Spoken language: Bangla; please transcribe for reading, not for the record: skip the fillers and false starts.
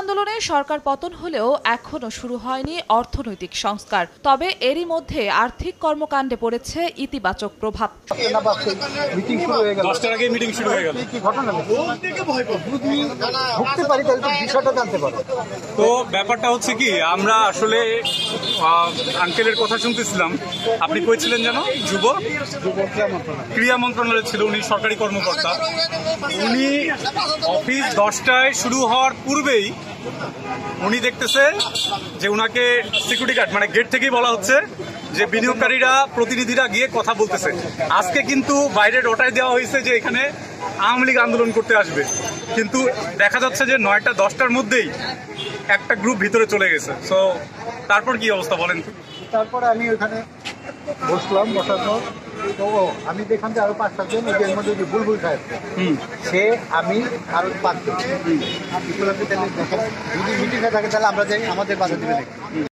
আন্দোলনে সরকার পতন হলেও এখনো শুরু হয়নি অর্থনৈতিক সংস্কার। তবে এরই মধ্যে আর্থিক কর্মকাণ্ডে পড়েছে ইতিবাচক প্রভাব। তো ব্যাপারটা হচ্ছে কি, আমরা আসলে আঙ্কেলের কথা শুনতেছিলাম। আপনি কইছিলেন যেন যুব ক্রীড়া মন্ত্রণালয় ছিল, উনি সরকারি কর্মকর্তা। উনি অফিস 10টায় শুরু হওয়ার পূর্বেই উনি দেখতেছে যে উনাকে সিকিউরিটি গার্ড মানে গেট থেকেই বলা হচ্ছে যে বিনিয়োগকারীরা প্রতিনিধিরা গিয়ে কথা বলতেছে। আজকে কিন্তু বাইরে রটায় দেওয়া হয়েছে যে এখানে আওয়ামী লীগ আন্দোলন করতে আসবে, কিন্তু দেখা যাচ্ছে যে 9টা 10টার মধ্যেই একটা গ্রুপ ভিতরে চলে গেছে। সো তারপর কি অবস্থা বলেন? তারপরে আমি ওখানে বসলাম, বসার পর তো আমি দেখলাম যে আরো 5-7 জন, এর মধ্যে যে বুলবুল সাহেব সে, আমি আরো 5 জন, যদি মিটিংয়ে থাকে তাহলে আমরা যাই, আমাদের বাধা দিবে নাকি।